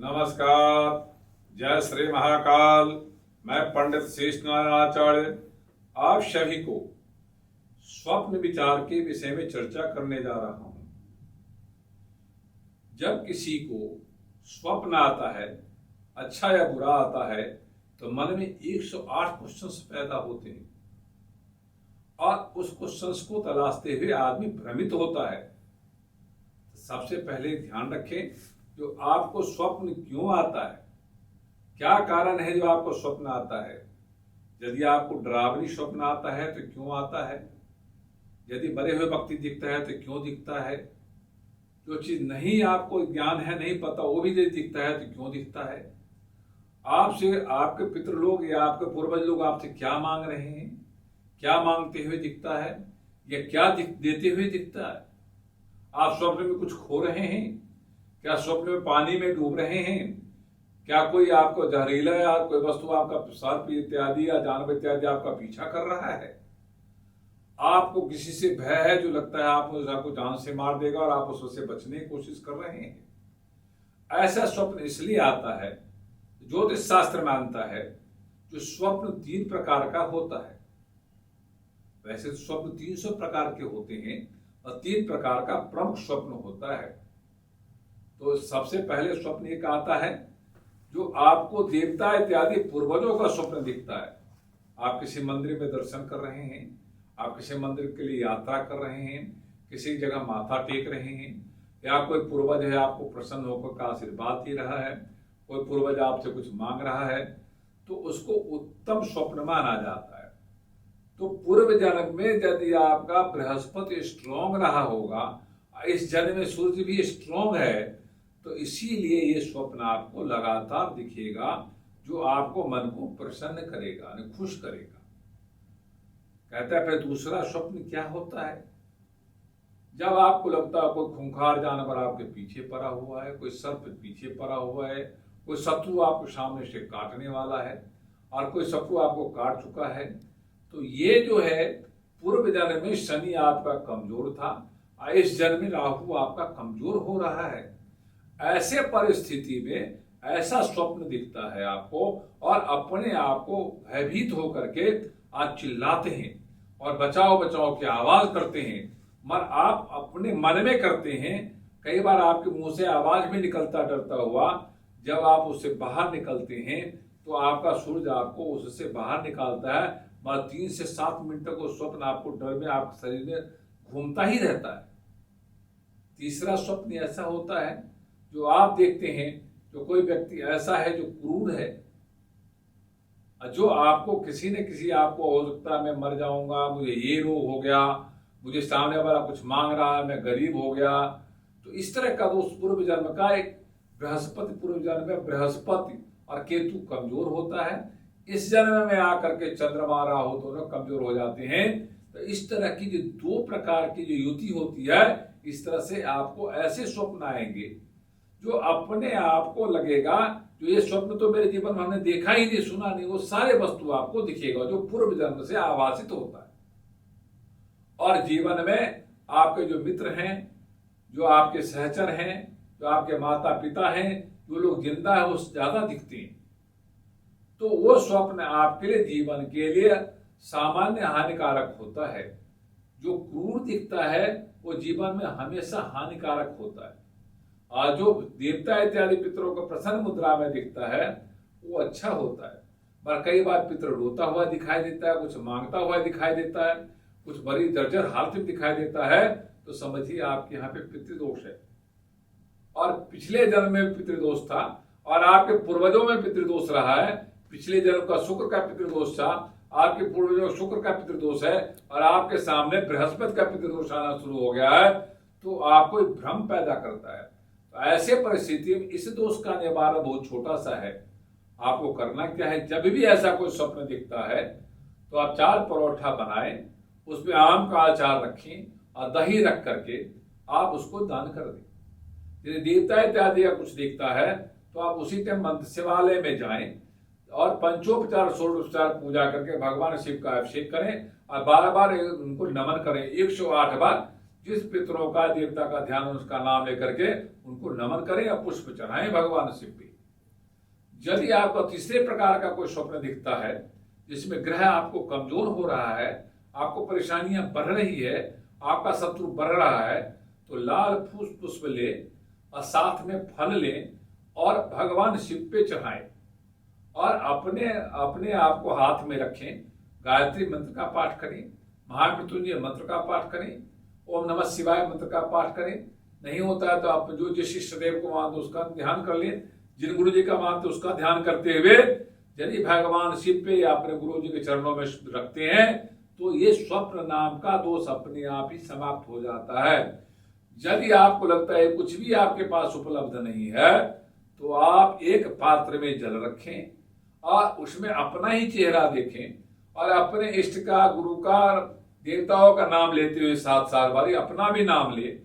नमस्कार। जय श्री महाकाल। मैं पंडित शेष नारायण आचार्य आप सभी को स्वप्न विचार के विषय में चर्चा करने जा रहा हूं। जब किसी को स्वप्न आता है, अच्छा या बुरा आता है, तो मन में 108 क्वेश्चंस पैदा होते हैं और उस क्वेश्चंस को तलाशते हुए आदमी भ्रमित होता है। सबसे पहले ध्यान रखें, जो आपको स्वप्न क्यों आता है, क्या कारण है जो आपको स्वप्न आता है। यदि आपको डरावनी स्वप्न आता है तो क्यों आता है, यदि मरे हुए व्यक्ति दिखता है तो क्यों दिखता है, जो चीज नहीं आपको ज्ञान है, नहीं पता, वो भी यदि दिखता है तो क्यों दिखता है, आपसे आपके पितृलोग या आपके पूर्वज लोग आपसे क्या मांग रहे हैं, क्या मांगते हुए दिखता है या क्या देते हुए दिखता है। आप स्वप्न में कुछ खो रहे हैं, क्या स्वप्न में पानी में डूब रहे हैं, क्या कोई आपको जहरीला या कोई वस्तु आपका सर्प इत्यादि या जानवर इत्यादि आपका पीछा कर रहा है। आपको किसी से भय है, जो लगता है आपको जान से मार देगा और आप उससे बचने की कोशिश कर रहे हैं। ऐसा स्वप्न इसलिए आता है, ज्योतिष शास्त्र मानता है, जो स्वप्न 3 प्रकार का होता है। वैसे तो स्वप्न 300 प्रकार के होते हैं और 3 प्रकार का प्रमुख स्वप्न होता है। तो सबसे पहले स्वप्न एक आता है जो आपको देवता इत्यादि पूर्वजों का स्वप्न दिखता है। आप किसी मंदिर में दर्शन कर रहे हैं, आप किसी मंदिर के लिए यात्रा कर रहे हैं, किसी जगह माथा टेक रहे हैं, या कोई पूर्वज है आपको प्रसन्न होकर का आशीर्वाद दे रहा है, कोई पूर्वज आपसे कुछ मांग रहा है, तो उसको उत्तम स्वप्न माना जाता है। तो पूर्व जन्म में यदि आपका बृहस्पति स्ट्रॉन्ग रहा होगा, इस जन्म में सूर्य भी स्ट्रॉन्ग है, तो इसीलिए ये स्वप्न आपको लगातार दिखेगा, जो आपको मन को प्रसन्न करेगा, खुश करेगा। कहता है फिर दूसरा स्वप्न क्या होता है, जब आपको लगता है कोई खूंखार जानवर आपके पीछे पड़ा हुआ है, कोई सर्प पीछे पड़ा हुआ है, कोई शत्रु आपको सामने से काटने वाला है और कोई शत्रु आपको काट चुका है, तो ये जो है पूर्व जन्म में शनि आपका कमजोर था और इस जन्म में राहु आपका कमजोर हो रहा है। ऐसे परिस्थिति में ऐसा स्वप्न दिखता है आपको और अपने आप को भयभीत होकर के आप चिल्लाते हैं और बचाओ बचाओ की आवाज करते हैं, मगर आप अपने मन में करते हैं। कई बार आपके मुंह से आवाज भी निकलता डरता हुआ, जब आप उससे बाहर निकलते हैं तो आपका सूर्य आपको उससे बाहर निकालता है, मगर 3 से 7 मिनट तक वो स्वप्न आपको डर में आपके शरीर में घूमता ही रहता है। तीसरा स्वप्न ऐसा होता है जो आप देखते हैं, जो कोई व्यक्ति ऐसा है जो क्रूर है, जो आपको किसी न किसी आपको हो सकता है मैं मर जाऊंगा, मुझे ये रोग हो गया, मुझे सामने वाला कुछ मांग रहा है, मैं गरीब हो गया, तो इस तरह का दोष पूर्व जन्म का एक बृहस्पति, पूर्व जन्म में बृहस्पति और केतु कमजोर होता है। इस जन्म में आकर के चंद्रमा राहु दोनों कमजोर हो जाते हैं। तो इस तरह की जो 2 प्रकार की जो युति होती है, इस तरह से आपको ऐसे स्वप्न आएंगे जो अपने आप को लगेगा जो ये स्वप्न तो मेरे जीवन में हमने देखा ही नहीं, सुना नहीं, वो सारे वस्तु आपको दिखेगा जो पूर्व जन्म से आभासित होता है। और जीवन में आपके जो मित्र हैं, जो आपके सहचर हैं, जो आपके माता पिता हैं, जो लोग जिंदा है, वो ज्यादा दिखते हैं। तो वो स्वप्न आपके लिए जीवन के लिए सामान्य हानिकारक होता है। जो क्रूर दिखता है वो जीवन में हमेशा हानिकारक होता है, और जो देवता इत्यादि पितरों को प्रसन्न मुद्रा में दिखता है वो अच्छा होता है। पर कई बार पितर रोता हुआ दिखाई देता है, कुछ मांगता हुआ दिखाई देता है, कुछ बड़ी जर्जर हालत में दिखाई देता है, तो समझिए आपके यहाँ पे पितृदोष है। और पिछले जन्म में पितृदोष था और आपके पूर्वजों में पितृदोष रहा है। पिछले जन्म का शुक्र का पितृदोष था, आपके पूर्वजों शुक्र का पितृदोष है और आपके सामने बृहस्पति का पितृदोष आना शुरू हो गया है, तो आपको एक भ्रम पैदा करता है। तो ऐसे परिस्थिति में इस दोष का निवारण बहुत छोटा सा है। आपको करना क्या है, जब भी ऐसा कोई स्वप्न दिखता है तो आप 4 परोठा बनाएं, उसमें आम का अचार रखें और दही रख करके आप उसको दान कर दें। यदि देवता इत्यादि का कुछ दिखता है तो आप उसी टाइम मंत्र शिवालय में जाएं और पंचोपचार षोडशोपचार पूजा करके भगवान शिव का अभिषेक करें और बार उनको नमन करें 108 बार। जिस पितरों का देवता का ध्यान उसका नाम लेकर के उनको नमन करें या पुष्प चढ़ाएं भगवान शिव पे। यदि आपको तीसरे प्रकार का कोई स्वप्न दिखता है जिसमें ग्रह आपको कमजोर हो रहा है, आपको परेशानियां बढ़ रही है, आपका शत्रु बढ़ रहा है, तो लाल पुष्प ले और साथ में फल ले और भगवान शिव पे चढ़ाएं और अपने अपने आप को हाथ में रखें। गायत्री मंत्र का पाठ करें, महामृत्युंजय मंत्र का पाठ करें, ओम नमः शिवाय मंत्र का पाठ करें। नहीं होता है तो आप जो जिस इष्ट देव को मानते उसका ध्यान कर लें, जिन गुरु जी का मानते उसका ध्यान करते हुए यदि भगवान शिव पे या अपने गुरु जी के चरणों में रखते हैं तो ये स्वप्न नाम का दोष अपने आप ही समाप्त हो जाता है। यदि आपको लगता है कुछ भी आपके पास उपलब्ध नहीं है तो आप एक पात्र में जल रखें और उसमें अपना ही चेहरा देखें और अपने इष्ट का, गुरु का, देवताओं का नाम लेते हुए 7 साल बारी अपना भी नाम ले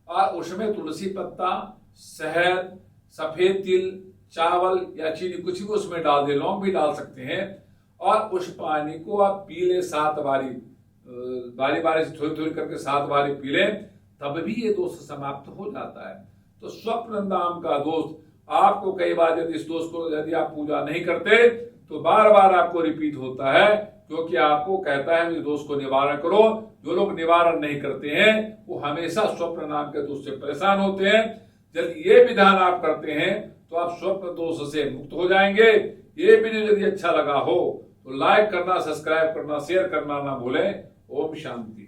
और उसमें तुलसी पत्ता, शहद, सफेद तिल, चावल या चीनी कुछ भी उसमें डाल दे, लौंग भी डाल सकते हैं और उस पानी को आप पी ले 7 बारी, बारी बारी से थोड़ी थोड़ी करके 7 बारी पी ले, तब भी ये दोष समाप्त हो जाता है। तो स्वप्न नाम का दोष आपको कई बार यदि इस दोष को यदि आप पूजा नहीं करते तो बार बार आपको रिपीट होता है, क्योंकि आपको कहता है इस दोष को निवारण करो। जो लोग निवारण नहीं करते हैं वो हमेशा स्वप्न नाम के दोष से परेशान होते हैं। यदि ये विधान आप करते हैं तो आप स्वप्न दोष से मुक्त हो जाएंगे। ये वीडियो यदि अच्छा लगा हो तो लाइक करना, सब्सक्राइब करना, शेयर करना ना भूलें। ओम शांति।